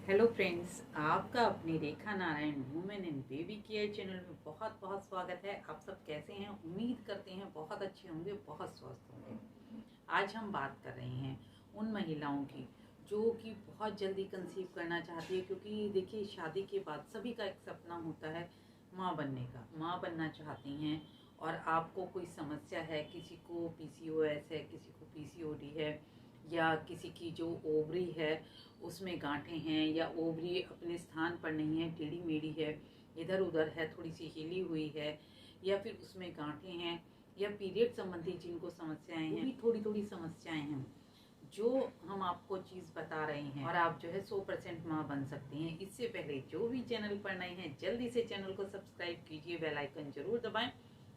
Hello friends, आपका अपनी Rekha Narayan women and baby care channel में बहुत बहुत स्वागत है। आप सब कैसे हैं? उम्मीद करते हैं बहुत अच्छे होंगे, बहुत स्वस्थ होंगे। आज हम बात कर रहे हैं उन महिलाओं की जो कि बहुत जल्दी कंसीव करना चाहती है, क्योंकि देखिए शादी के बाद सभी का एक सपना होता है माँ बनने का। माँ बनना चाहती हैं और आपको कोई समस्या है, किसी को पीसीओएस है, किसी को पीसीओडी है, या किसी की जो ओवरी है उसमें गांठें हैं, या ओवरी अपने स्थान पर नहीं है, टेढ़ी मेढ़ी है, इधर उधर है, थोड़ी सी हिली हुई है, या फिर उसमें गांठें हैं, या पीरियड संबंधी जिनको समस्याएं हैं, भी थोड़ी थोड़ी समस्याएं हैं, जो हम आपको चीज़ बता रहे हैं और आप जो है 100% माँ बन सकती हैं। इससे पहले जो भी चैनल पर नए हैं जल्दी से चैनल को सब्सक्राइब कीजिए, बेल आइकन जरूर दबाएं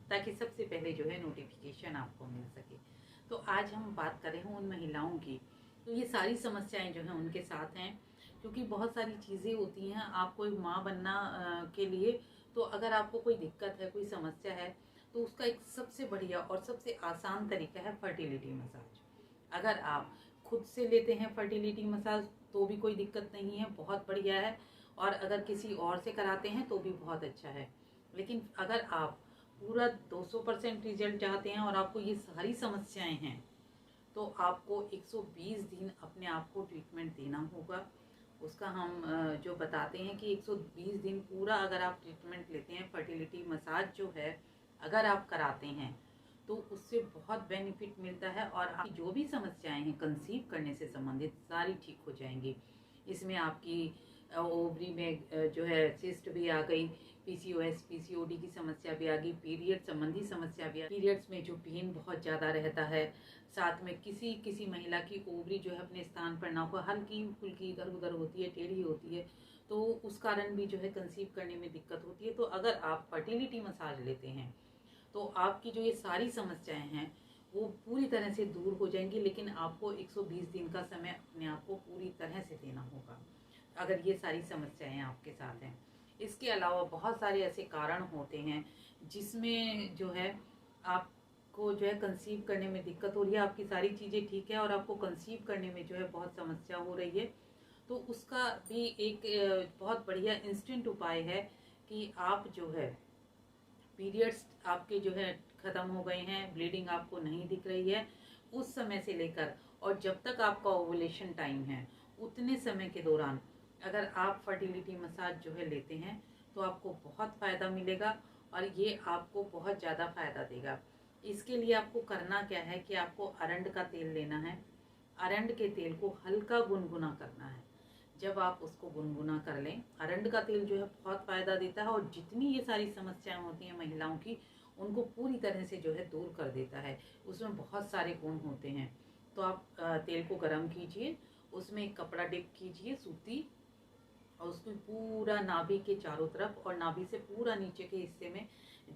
ताकि सबसे पहले जो है नोटिफिकेशन आपको मिल सके। तो आज हम बात कर रहे हैं उन महिलाओं की, तो ये सारी समस्याएं जो हैं उनके साथ हैं, क्योंकि बहुत सारी चीज़ें होती हैं आपको एक माँ बनना के लिए। तो अगर आपको कोई दिक्कत है, कोई समस्या है, तो उसका एक सबसे बढ़िया और सबसे आसान तरीका है फर्टिलिटी मसाज। अगर आप खुद से लेते हैं फर्टिलिटी मसाज तो भी कोई दिक्कत नहीं है, बहुत बढ़िया है। और अगर किसी और से कराते हैं तो भी बहुत अच्छा है। लेकिन अगर आप पूरा 200% रिजल्ट चाहते हैं और आपको ये सारी समस्याएं हैं, तो आपको 120 दिन अपने आप को ट्रीटमेंट देना होगा। उसका हम जो बताते हैं कि 120 दिन पूरा अगर आप ट्रीटमेंट लेते हैं, फर्टिलिटी मसाज जो है अगर आप कराते हैं, तो उससे बहुत बेनिफिट मिलता है और आपकी जो भी समस्याएं हैं कंसीव करने से संबंधित सारी ठीक हो जाएंगी। इसमें आपकी ओवरी में जो है सिस्ट भी आ गई, पीसीओएस पीसीओडी की समस्या भी आ गई, पीरियड संबंधी समस्या भी आ गई, पीरियड्स में जो पेन बहुत ज़्यादा रहता है, साथ में किसी किसी महिला की ओवरी जो है अपने स्थान पर ना हो, हल्की फुल्की इधर उधर होती है, टेढ़ी होती है, तो उस कारण भी जो है कंसीव करने में दिक्कत होती है। तो अगर आप फर्टिलिटी मसाज लेते हैं तो आपकी जो ये सारी समस्याएं हैं वो पूरी तरह से दूर हो जाएंगी। लेकिन आपको 120 दिन का समय अपने आप को पूरी तरह से देना होगा अगर ये सारी समस्याएं आपके साथ हैं। इसके अलावा बहुत सारे ऐसे कारण होते हैं जिसमें जो है आपको जो है कंसीव करने में दिक्कत हो रही है, आपकी सारी चीज़ें ठीक है और आपको कंसीव करने में जो है बहुत समस्या हो रही है। तो उसका भी एक बहुत बढ़िया इंस्टेंट उपाय है कि आप जो है पीरियड्स आपके जो है ख़त्म हो गए हैं, ब्लीडिंग आपको नहीं दिख रही है, उस समय से लेकर और जब तक आपका ओवुलेशन टाइम है उतने समय के दौरान अगर आप फर्टिलिटी मसाज जो है लेते हैं तो आपको बहुत फ़ायदा मिलेगा और ये आपको बहुत ज़्यादा फ़ायदा देगा। इसके लिए आपको करना क्या है कि आपको अरंड का तेल लेना है। अरंड के तेल को हल्का गुनगुना करना है। जब आप उसको गुनगुना कर लें, अरंड का तेल जो है बहुत फ़ायदा देता है और जितनी ये सारी समस्याएं होती हैं महिलाओं की उनको पूरी तरह से जो है दूर कर देता है। उसमें बहुत सारे गुण होते हैं। तो आप तेल को गर्म कीजिए, उसमें एक कपड़ा डिप कीजिए सूती, और उसको पूरा नाभि के चारों तरफ और नाभि से पूरा नीचे के हिस्से में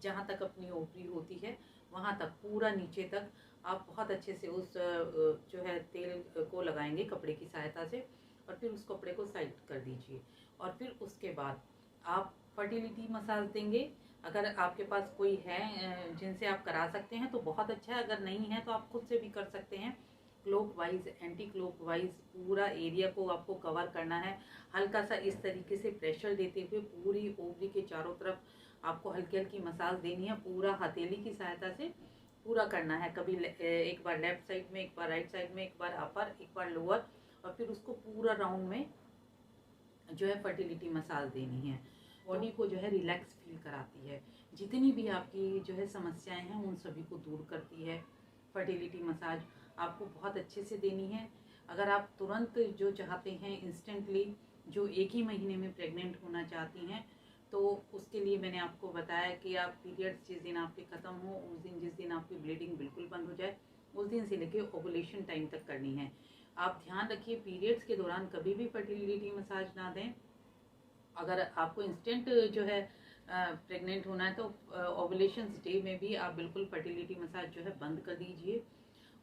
जहाँ तक अपनी ओपरी होती है वहाँ तक पूरा नीचे तक आप बहुत अच्छे से उस जो है तेल को लगाएंगे कपड़े की सहायता से, और फिर उस कपड़े को साइड कर दीजिए। और फिर उसके बाद आप फर्टिलिटी मसाज देंगे। अगर आपके पास कोई है जिनसे आप करा सकते हैं तो बहुत अच्छा है, अगर नहीं है तो आप खुद से भी कर सकते हैं। Clock wise anti clock wise पूरा एरिया को आपको कवर करना है। हल्का सा इस तरीके से प्रेशर देते हुए पूरी ओवरी के चारों तरफ आपको हल्की हल्की मसाज देनी है, पूरा हथेली की सहायता से पूरा करना है। कभी एक बार लेफ्ट साइड में, एक बार राइट साइड में, एक बार अपर, एक बार लोअर, और फिर उसको पूरा राउंड में जो है फर्टिलिटी मसाज देनी है। बॉडी को जो है रिलैक्स फील कराती है, जितनी भी आपकी जो है समस्याएं हैं उन सभी को दूर करती है। फर्टिलिटी मसाज आपको बहुत अच्छे से देनी है। अगर आप तुरंत जो चाहते हैं इंस्टेंटली, जो एक ही महीने में प्रेग्नेंट होना चाहती हैं, तो उसके लिए मैंने आपको बताया कि आप पीरियड्स जिस दिन आपके ख़त्म हो, उस दिन जिस दिन आपकी ब्लीडिंग बिल्कुल बंद हो जाए, उस दिन से लेके ओवुलेशन टाइम तक करनी है। आप ध्यान रखिए पीरियड्स के दौरान कभी भी फर्टिलिटी मसाज ना दें। अगर आपको इंस्टेंट जो है प्रेग्नेंट होना है तो ओवुलेशन डे में भी आप बिल्कुल फर्टिलिटी मसाज जो है बंद कर दीजिए,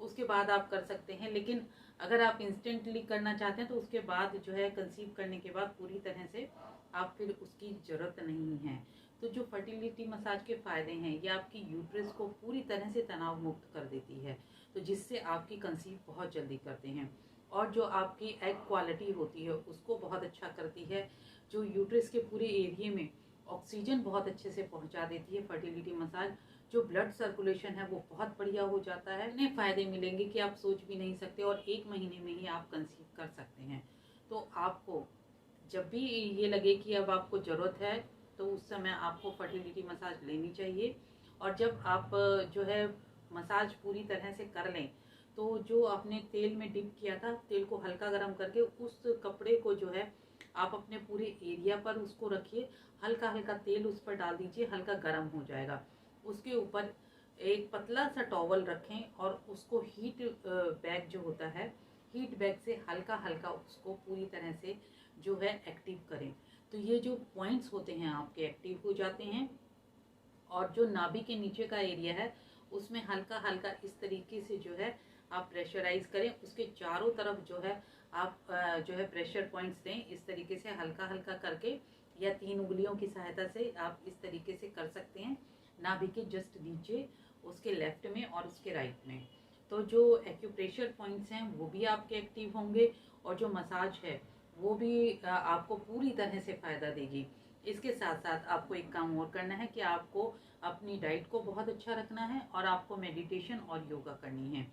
उसके बाद आप कर सकते हैं। लेकिन अगर आप इंस्टेंटली करना चाहते हैं तो उसके बाद जो है कंसीव करने के बाद पूरी तरह से आप फिर उसकी ज़रूरत नहीं है। तो जो फर्टिलिटी मसाज के फ़ायदे हैं, ये आपकी यूट्रस को पूरी तरह से तनाव मुक्त कर देती है, तो जिससे आपकी कंसीव बहुत जल्दी करते हैं। और जो आपकी एग क्वालिटी होती है उसको बहुत अच्छा करती है, जो यूट्रस के पूरे एरिया में ऑक्सीजन बहुत अच्छे से पहुंचा देती है फर्टिलिटी मसाज। जो ब्लड सर्कुलेशन है वो बहुत बढ़िया हो जाता है। इतने फायदे मिलेंगे कि आप सोच भी नहीं सकते, और 1 महीने में ही आप कंसीव कर सकते हैं। तो आपको जब भी ये लगे कि अब आपको ज़रूरत है तो उस समय आपको फर्टिलिटी मसाज लेनी चाहिए। और जब आप जो है मसाज पूरी तरह से कर लें तो जो आपने तेल में डिप किया था, तेल को हल्का गर्म करके उस कपड़े को जो है आप अपने पूरे एरिया पर उसको रखिए, हल्का हल्का तेल उस पर डाल दीजिए, हल्का गर्म हो जाएगा। उसके ऊपर एक पतला सा टॉवल रखें और उसको हीट बैग जो होता है, हीट बैग से हल्का हल्का उसको पूरी तरह से जो है एक्टिव करें। तो ये जो पॉइंट्स होते हैं आपके एक्टिव हो जाते हैं। और जो नाभि के नीचे का एरिया है उसमें हल्का हल्का इस तरीके से जो है आप प्रेशराइज करें, उसके चारों तरफ जो है आप जो है प्रेशर पॉइंट्स दें इस तरीके से हल्का हल्का करके, या 3 उंगलियों की सहायता से आप इस तरीके से कर सकते हैं नाभि के जस्ट नीचे, उसके लेफ्ट में और उसके राइट में। तो जो एक्यूप्रेशर पॉइंट्स हैं वो भी आपके एक्टिव होंगे, और जो मसाज है वो भी आपको पूरी तरह से फ़ायदा देगी। इसके साथ साथ आपको एक काम और करना है कि आपको अपनी डाइट को बहुत अच्छा रखना है, और आपको मेडिटेशन और योगा करनी है।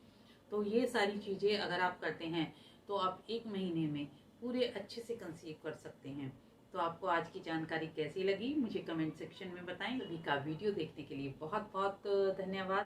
तो ये सारी चीज़ें अगर आप करते हैं तो आप 1 महीने में पूरे अच्छे से कंसीव कर सकते हैं। तो आपको आज की जानकारी कैसी लगी मुझे कमेंट सेक्शन में बताएं। सभी का वीडियो देखने के लिए बहुत बहुत धन्यवाद।